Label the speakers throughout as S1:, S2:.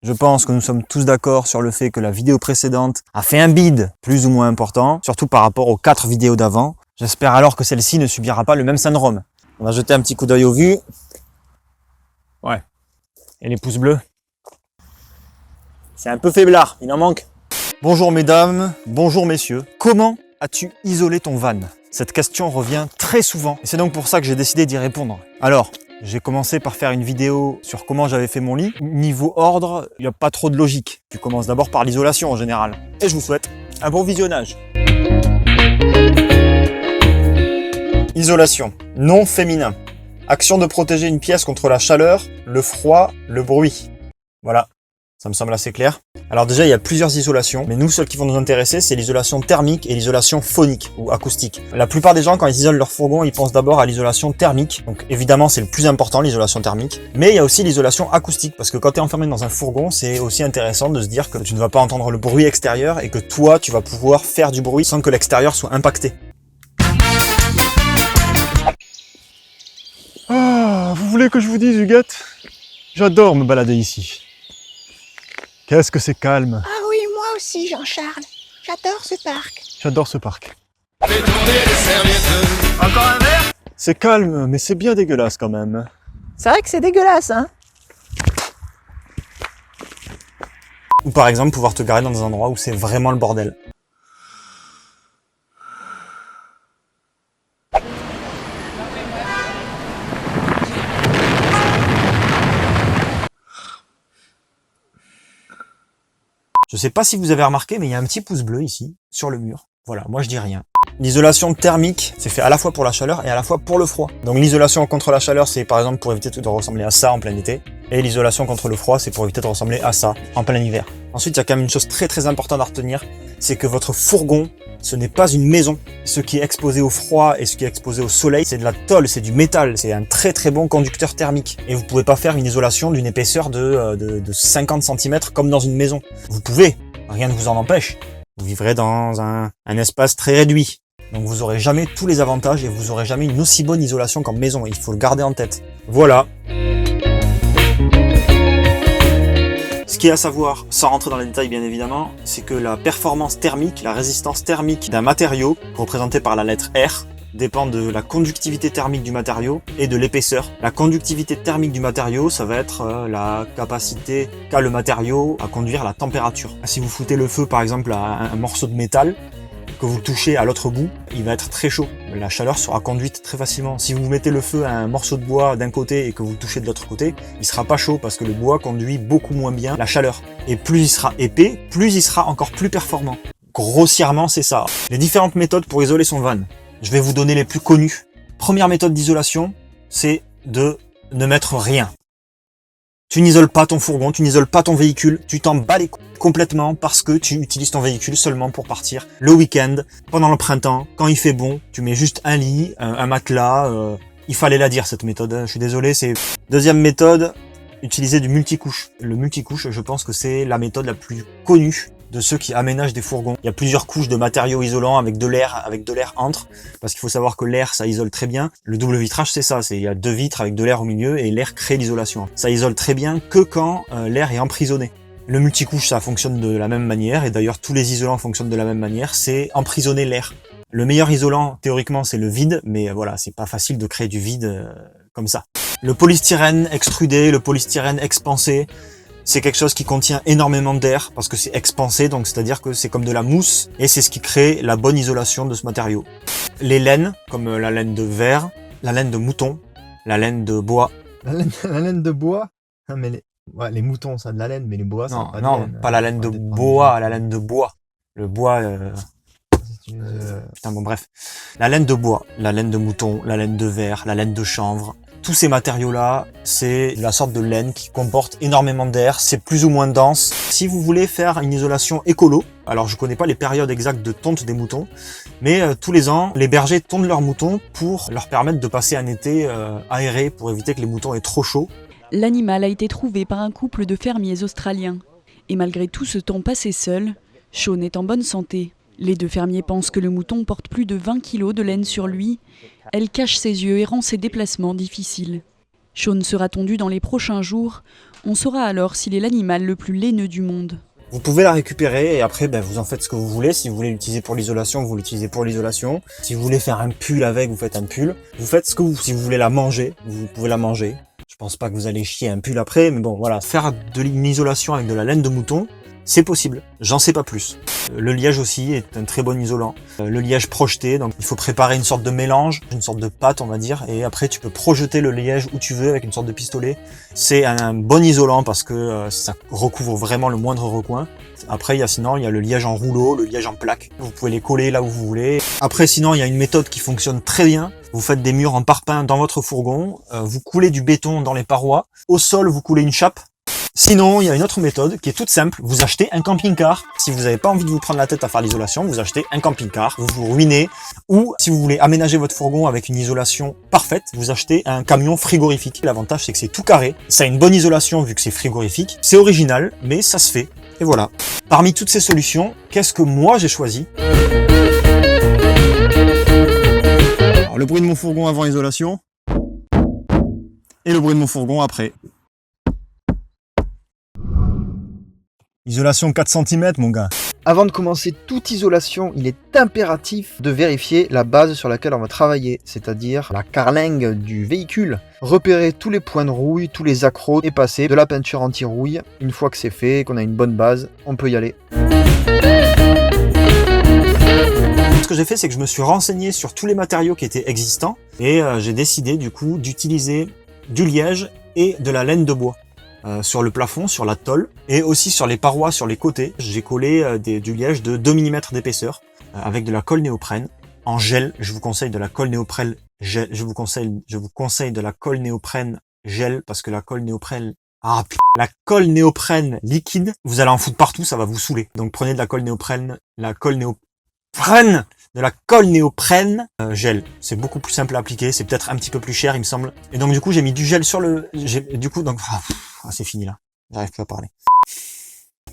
S1: Je pense que nous sommes tous d'accord sur le fait que la vidéo précédente a fait un bide plus ou moins important, surtout par rapport aux 4 vidéos d'avant. J'espère alors que celle-ci ne subira pas le même syndrome. On va jeter un petit coup d'œil aux vues. Ouais. Et les pouces bleus. C'est un peu faiblard, il en manque. Bonjour mesdames, bonjour messieurs. Comment as-tu isolé ton van? Cette question revient très souvent et c'est donc pour ça que j'ai décidé d'y répondre. Alors, j'ai commencé par faire une vidéo sur comment j'avais fait mon lit. Niveau ordre, il n'y a pas trop de logique. Tu commences d'abord par l'isolation en général. Et je vous souhaite un bon visionnage. Isolation, non féminin. Action de protéger une pièce contre la chaleur, le froid, le bruit. Voilà, ça me semble assez clair. Alors déjà, il y a plusieurs isolations, mais nous, celles qui vont nous intéresser, c'est l'isolation thermique et l'isolation phonique ou acoustique. La plupart des gens, quand ils isolent leur fourgon, ils pensent d'abord à l'isolation thermique. Donc évidemment, c'est le plus important, l'isolation thermique. Mais il y a aussi l'isolation acoustique, parce que quand tu es enfermé dans un fourgon, c'est aussi intéressant de se dire que tu ne vas pas entendre le bruit extérieur et que toi, tu vas pouvoir faire du bruit sans que l'extérieur soit impacté. Ah, vous voulez que je vous dise, Huguette? J'adore me balader ici. Qu'est-ce que c'est calme.
S2: Ah oui, moi aussi, Jean-Charles. J'adore ce parc.
S1: J'adore ce parc. Encore un verre? C'est calme, mais c'est bien dégueulasse quand même.
S2: C'est vrai que c'est dégueulasse, hein?
S1: Ou par exemple, pouvoir te garer dans des endroits où c'est vraiment le bordel. Je sais pas si vous avez remarqué, mais il y a un petit pouce bleu ici, sur le mur. Voilà, moi je dis rien. L'isolation thermique, c'est fait à la fois pour la chaleur et à la fois pour le froid. Donc l'isolation contre la chaleur, c'est par exemple pour éviter de ressembler à ça en plein été. Et l'isolation contre le froid, c'est pour éviter de ressembler à ça en plein hiver. Ensuite, il y a quand même une chose très très importante à retenir, c'est que votre fourgon, ce n'est pas une maison. Ce qui est exposé au froid et ce qui est exposé au soleil, c'est de la tôle, c'est du métal. C'est un très très bon conducteur thermique. Et vous pouvez pas faire une isolation d'une épaisseur de 50 cm comme dans une maison. Vous pouvez, rien ne vous en empêche. Vous vivrez dans un espace très réduit. Donc vous aurez jamais tous les avantages et vous aurez jamais une aussi bonne isolation qu'en maison. Il faut le garder en tête. Voilà. Ce qu'il y a à savoir, sans rentrer dans les détails bien évidemment, c'est que la performance thermique, la résistance thermique d'un matériau, représentée par la lettre R, dépend de la conductivité thermique du matériau et de l'épaisseur. La conductivité thermique du matériau, ça va être la capacité qu'a le matériau à conduire la température. Si vous foutez le feu par exemple à un morceau de métal, que vous le touchez à l'autre bout, il va être très chaud. La chaleur sera conduite très facilement. Si vous mettez le feu à un morceau de bois d'un côté et que vous le touchez de l'autre côté, il sera pas chaud parce que le bois conduit beaucoup moins bien la chaleur. Et plus il sera épais, plus il sera encore plus performant. Grossièrement, c'est ça. Les différentes méthodes pour isoler son van. Je vais vous donner les plus connues. Première méthode d'isolation, c'est de ne mettre rien. Tu n'isoles pas ton fourgon, tu n'isoles pas ton véhicule, tu t'en bats les couilles complètement parce que tu utilises ton véhicule seulement pour partir le week-end, pendant le printemps, quand il fait bon, tu mets juste un lit, un matelas, il fallait la dire cette méthode, hein, je suis désolé, c'est... Deuxième méthode, utiliser du multicouche. Le multicouche, je pense que c'est la méthode la plus connue de ceux qui aménagent des fourgons. Il y a plusieurs couches de matériaux isolants avec de l'air entre, parce qu'il faut savoir que l'air, ça isole très bien. Le double vitrage, c'est ça, il y a 2 vitres avec de l'air au milieu et l'air crée l'isolation. Ça isole très bien que quand l'air est emprisonné. Le multicouche, ça fonctionne de la même manière, et d'ailleurs tous les isolants fonctionnent de la même manière, c'est emprisonner l'air. Le meilleur isolant, théoriquement, c'est le vide, mais voilà, c'est pas facile de créer du vide comme ça. Le polystyrène extrudé, le polystyrène expansé, c'est quelque chose qui contient énormément d'air parce que c'est expansé, donc c'est-à-dire que c'est comme de la mousse et c'est ce qui crée la bonne isolation de ce matériau. Les laines, comme la laine de verre, la laine de mouton, la laine de bois.
S3: La laine de bois? Ah, mais les moutons, ça a de la laine, mais les bois, ça a pas de laine.
S1: Non, pas la laine de bois, la laine de bois. Le bois... Putain, bon bref. La laine de bois, la laine de mouton, la laine de verre, la laine de chanvre. Tous ces matériaux-là, c'est la sorte de laine qui comporte énormément d'air, c'est plus ou moins dense. Si vous voulez faire une isolation écolo, alors je connais pas les périodes exactes de tonte des moutons, mais tous les ans, les bergers tondent leurs moutons pour leur permettre de passer un été aéré, pour éviter que les moutons aient trop chaud.
S4: L'animal a été trouvé par un couple de fermiers australiens. Et malgré tout ce temps passé seul, Sean est en bonne santé. Les 2 fermiers pensent que le mouton porte plus de 20 kg de laine sur lui. Elle cache ses yeux et rend ses déplacements difficiles. Sean sera tondu dans les prochains jours On saura alors s'il est l'animal le plus laineux du monde.
S1: Vous pouvez la récupérer et après vous en faites ce que vous voulez. Si vous voulez l'utiliser pour l'isolation, vous l'utilisez pour l'isolation. Si vous voulez faire un pull avec, vous faites un pull. Vous faites ce que si vous voulez la manger, vous pouvez la manger. Je pense pas que vous allez chier un pull après, mais bon voilà, faire de l'isolation avec de la laine de mouton, c'est possible. J'en sais pas plus. Le liège aussi est un très bon isolant. Le liège projeté, donc il faut préparer une sorte de mélange, une sorte de pâte on va dire, et après tu peux projeter le liège où tu veux avec une sorte de pistolet. C'est un bon isolant parce que ça recouvre vraiment le moindre recoin. Après sinon il y a le liège en rouleau, le liège en plaque. Vous pouvez les coller là où vous voulez. Après sinon il y a une méthode qui fonctionne très bien. Vous faites des murs en parpaing dans votre fourgon, vous coulez du béton dans les parois. Au sol vous coulez une chape. Sinon, il y a une autre méthode qui est toute simple. Vous achetez un camping-car. Si vous n'avez pas envie de vous prendre la tête à faire l'isolation, vous achetez un camping-car. Vous vous ruinez. Ou si vous voulez aménager votre fourgon avec une isolation parfaite, vous achetez un camion frigorifique. L'avantage, c'est que c'est tout carré. Ça a une bonne isolation vu que c'est frigorifique. C'est original, mais ça se fait. Et voilà. Parmi toutes ces solutions, qu'est-ce que moi j'ai choisi ? Alors, le bruit de mon fourgon avant isolation. Et le bruit de mon fourgon après. Isolation 4 cm, mon gars.
S3: Avant de commencer toute isolation, il est impératif de vérifier la base sur laquelle on va travailler, c'est-à-dire la carlingue du véhicule. Repérer tous les points de rouille, tous les accros et passer de la peinture anti-rouille. Une fois que c'est fait, qu'on a une bonne base, on peut y aller.
S1: Ce que j'ai fait, c'est que je me suis renseigné sur tous les matériaux qui étaient existants et j'ai décidé du coup d'utiliser du liège et de la laine de bois. Sur le plafond, sur la tôle et aussi sur les parois, sur les côtés. J'ai collé du liège de 2 mm d'épaisseur avec de la colle néoprène en gel. Je vous conseille de la colle néoprène gel. Je vous conseille de la colle néoprène gel parce que la colle néoprène la colle néoprène liquide, vous allez en foutre partout, ça va vous saouler. Donc prenez de la colle néoprène, néoprène gel. C'est beaucoup plus simple à appliquer, c'est peut-être un petit peu plus cher, il me semble. Et donc du coup, j'ai mis du gel sur le c'est fini là. J'arrive plus à parler.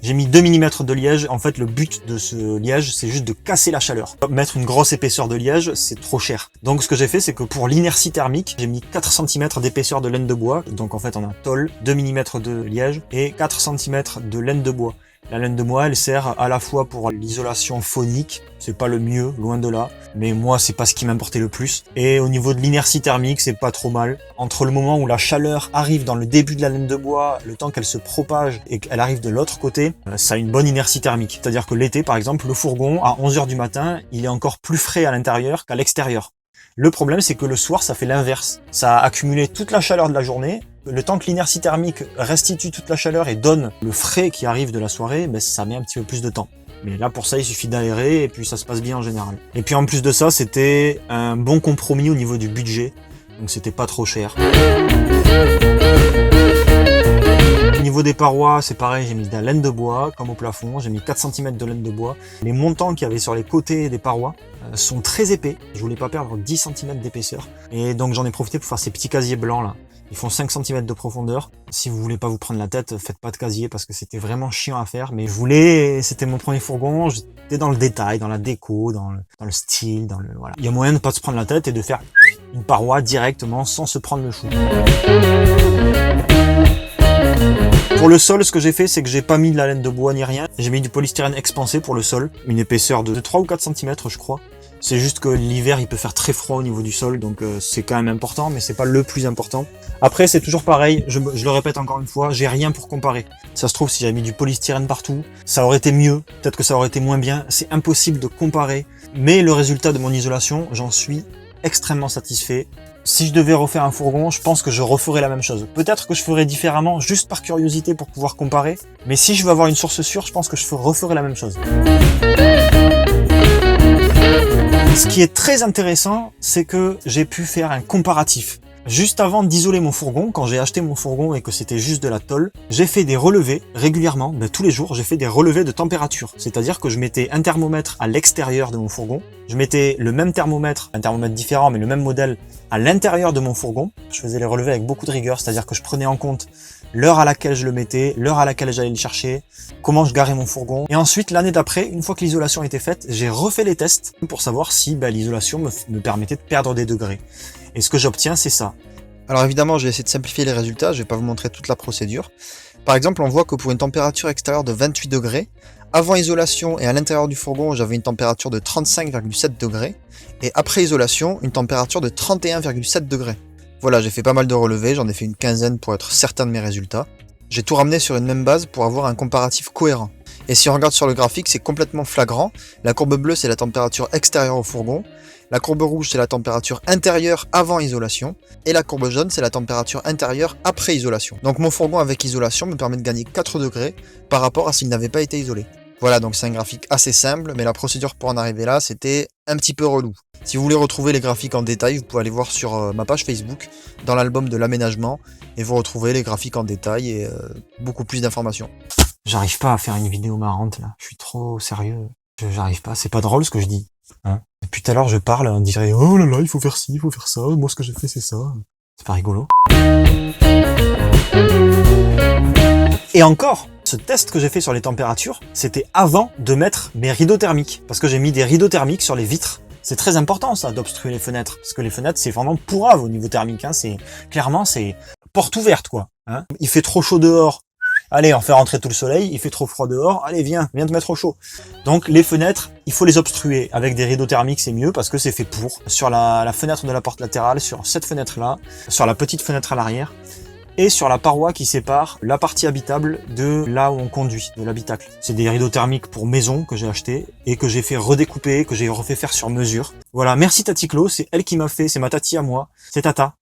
S1: J'ai mis 2 mm de liège. En fait, le but de ce liège, c'est juste de casser la chaleur. Mettre une grosse épaisseur de liège, c'est trop cher. Donc, ce que j'ai fait, c'est que pour l'inertie thermique, j'ai mis 4 cm d'épaisseur de laine de bois. Donc, en fait, on a tôle, 2 mm de liège et 4 cm de laine de bois. La laine de bois, elle sert à la fois pour l'isolation phonique, c'est pas le mieux, loin de là, mais moi c'est pas ce qui m'importait le plus. Et au niveau de l'inertie thermique, c'est pas trop mal. Entre le moment où la chaleur arrive dans le début de la laine de bois, le temps qu'elle se propage et qu'elle arrive de l'autre côté, ça a une bonne inertie thermique. C'est-à-dire que l'été, par exemple, le fourgon, à 11h du matin, il est encore plus frais à l'intérieur qu'à l'extérieur. Le problème, c'est que le soir, ça fait l'inverse. Ça a accumulé toute la chaleur de la journée. Le temps que l'inertie thermique restitue toute la chaleur et donne le frais qui arrive de la soirée, ça met un petit peu plus de temps. Mais là, pour ça, il suffit d'aérer et puis ça se passe bien en général. Et puis en plus de ça, c'était un bon compromis au niveau du budget. Donc c'était pas trop cher. Au niveau des parois, c'est pareil, j'ai mis de la laine de bois, comme au plafond, j'ai mis 4 cm de laine de bois. Les montants qu'il y avait sur les côtés des parois sont très épais. Je voulais pas perdre 10 cm d'épaisseur. Et donc j'en ai profité pour faire ces petits casiers blancs là. Ils font 5 cm de profondeur. Si vous voulez pas vous prendre la tête, faites pas de casier parce que c'était vraiment chiant à faire. Mais c'était mon premier fourgon, j'étais dans le détail, dans la déco, dans le style, voilà. Il y a moyen de pas se prendre la tête et de faire une paroi directement sans se prendre le chou. Pour le sol, ce que j'ai fait, c'est que j'ai pas mis de la laine de bois ni rien. J'ai mis du polystyrène expansé pour le sol, une épaisseur de 3 ou 4 cm, je crois. C'est juste que l'hiver, il peut faire très froid au niveau du sol, donc c'est quand même important, mais c'est pas le plus important. Après, c'est toujours pareil, je le répète encore une fois, j'ai rien pour comparer. Ça se trouve, si j'avais mis du polystyrène partout, ça aurait été mieux, peut-être que ça aurait été moins bien, c'est impossible de comparer. Mais le résultat de mon isolation, j'en suis extrêmement satisfait. Si je devais refaire un fourgon, je pense que je referais la même chose. Peut-être que je ferais différemment, juste par curiosité pour pouvoir comparer, mais si je veux avoir une source sûre, je pense que je referais la même chose. Ce qui est très intéressant, c'est que j'ai pu faire un comparatif. Juste avant d'isoler mon fourgon, quand j'ai acheté mon fourgon et que c'était juste de la tôle, j'ai fait des relevés régulièrement, tous les jours, j'ai fait des relevés de température. C'est-à-dire que je mettais un thermomètre à l'extérieur de mon fourgon, je mettais le même thermomètre, un thermomètre différent mais le même modèle, à l'intérieur de mon fourgon. Je faisais les relevés avec beaucoup de rigueur, c'est-à-dire que je prenais en compte l'heure à laquelle je le mettais, l'heure à laquelle j'allais le chercher, comment je garais mon fourgon. Et ensuite, l'année d'après, une fois que l'isolation était faite, j'ai refait les tests pour savoir si l'isolation me permettait de perdre des degrés. Et ce que j'obtiens, c'est ça.
S3: Alors évidemment, j'ai essayé de simplifier les résultats, je vais pas vous montrer toute la procédure. Par exemple, on voit que pour une température extérieure de 28 degrés, avant isolation et à l'intérieur du fourgon, j'avais une température de 35,7 degrés, et après isolation, une température de 31,7 degrés. Voilà, j'ai fait pas mal de relevés, j'en ai fait une quinzaine pour être certain de mes résultats. J'ai tout ramené sur une même base pour avoir un comparatif cohérent. Et si on regarde sur le graphique, c'est complètement flagrant. La courbe bleue, c'est la température extérieure au fourgon. La courbe rouge, c'est la température intérieure avant isolation. Et la courbe jaune, c'est la température intérieure après isolation. Donc mon fourgon avec isolation me permet de gagner 4 degrés par rapport à s'il n'avait pas été isolé. Voilà, donc c'est un graphique assez simple, mais la procédure pour en arriver là, c'était un petit peu relou. Si vous voulez retrouver les graphiques en détail, vous pouvez aller voir sur ma page Facebook, dans l'album de l'aménagement, et vous retrouverez les graphiques en détail et beaucoup plus d'informations.
S1: J'arrive pas à faire une vidéo marrante là, je suis trop sérieux. J'arrive pas, c'est pas drôle ce que je dis. Hein. Depuis tout à l'heure je parle, on dirait oh là là, il faut faire ci, il faut faire ça, moi ce que j'ai fait c'est ça. C'est pas rigolo. Et encore, ce test que j'ai fait sur les températures, c'était avant de mettre mes rideaux thermiques. Parce que j'ai mis des rideaux thermiques sur les vitres. C'est très important ça, d'obstruer les fenêtres. Parce que les fenêtres, c'est vraiment pourrave au niveau thermique. Hein. Clairement, c'est porte ouverte quoi. Hein. Il fait trop chaud dehors. Allez, on fait rentrer tout le soleil. Il fait trop froid dehors. Allez, viens te mettre au chaud. Donc les fenêtres, il faut les obstruer. Avec des rideaux thermiques, c'est mieux parce que c'est fait pour. Sur la fenêtre de la porte latérale, sur cette fenêtre-là, sur la petite fenêtre à l'arrière, et sur la paroi qui sépare la partie habitable de là où on conduit, de l'habitacle. C'est des rideaux thermiques pour maison que j'ai acheté et que j'ai fait redécouper, que j'ai refait faire sur mesure. Voilà, merci Tati Clo, c'est elle qui m'a fait, c'est ma Tati à moi, c'est Tata.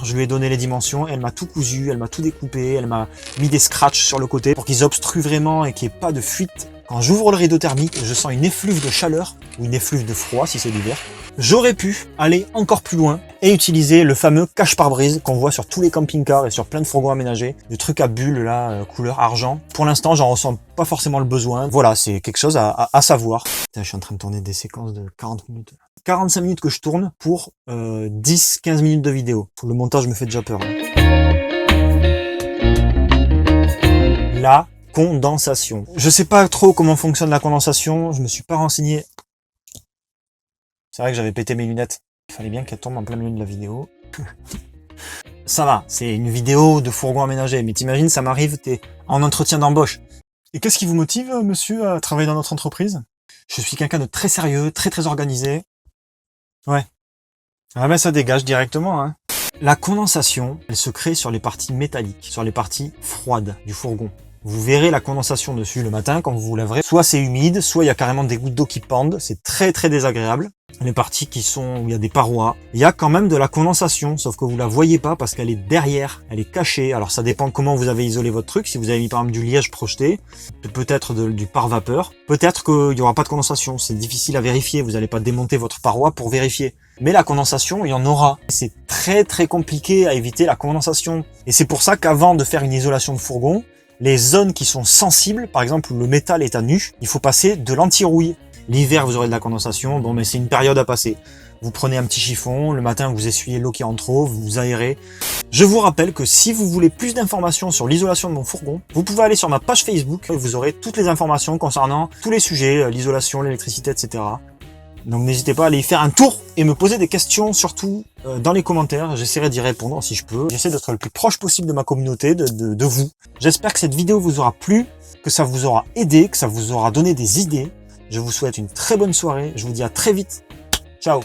S1: Je lui ai donné les dimensions, elle m'a tout cousu, elle m'a tout découpé, elle m'a mis des scratchs sur le côté pour qu'ils obstruent vraiment et qu'il n'y ait pas de fuite. Quand j'ouvre le rideau thermique, je sens une effluve de chaleur ou une effluve de froid si c'est l'hiver. J'aurais pu aller encore plus loin et utiliser le fameux cache-pare-brise qu'on voit sur tous les camping-cars et sur plein de fourgons aménagés, le truc à bulles là, couleur argent. Pour l'instant, j'en ressens pas forcément le besoin. Voilà, c'est quelque chose à savoir. Putain, je suis en train de tourner des séquences de 40 minutes. 45 minutes que je tourne pour 10-15 minutes de vidéo. Le montage me fait déjà peur. La condensation. Je sais pas trop comment fonctionne la condensation, je me suis pas renseigné. C'est vrai que j'avais pété mes lunettes. Il fallait bien qu'elles tombent en plein milieu de la vidéo. Ça va, c'est une vidéo de fourgon aménagé, mais t'imagines, ça m'arrive, t'es en entretien d'embauche. Et qu'est-ce qui vous motive, monsieur, à travailler dans notre entreprise? Je suis quelqu'un de très sérieux, très organisé. Ouais. Ah ben ça dégage directement, hein. La condensation, elle se crée sur les parties métalliques, sur les parties froides du fourgon. Vous verrez la condensation dessus le matin quand vous vous lèverez. Soit c'est humide, soit il y a carrément des gouttes d'eau qui pendent. C'est très désagréable. Les parties où il y a des parois, il y a quand même de la condensation, sauf que vous la voyez pas parce qu'elle est derrière, elle est cachée. Alors ça dépend comment vous avez isolé votre truc. Si vous avez mis par exemple du liège projeté, peut-être du pare-vapeur, peut-être qu'il y aura pas de condensation. C'est difficile à vérifier. Vous n'allez pas démonter votre paroi pour vérifier. Mais la condensation, il y en aura. C'est très compliqué à éviter la condensation. Et c'est pour ça qu'avant de faire une isolation de fourgon, les zones qui sont sensibles, par exemple où le métal est à nu, il faut passer de l'anti-rouille. L'hiver, vous aurez de la condensation, bon mais c'est une période à passer. Vous prenez un petit chiffon, le matin vous essuyez l'eau qui entre trop, vous aérez. Je vous rappelle que si vous voulez plus d'informations sur l'isolation de mon fourgon, vous pouvez aller sur ma page Facebook, vous aurez toutes les informations concernant tous les sujets, l'isolation, l'électricité, etc. Donc n'hésitez pas à aller y faire un tour et me poser des questions, surtout dans les commentaires. J'essaierai d'y répondre si je peux. J'essaie d'être le plus proche possible de ma communauté, de vous. J'espère que cette vidéo vous aura plu, que ça vous aura aidé, que ça vous aura donné des idées. Je vous souhaite une très bonne soirée. Je vous dis à très vite. Ciao.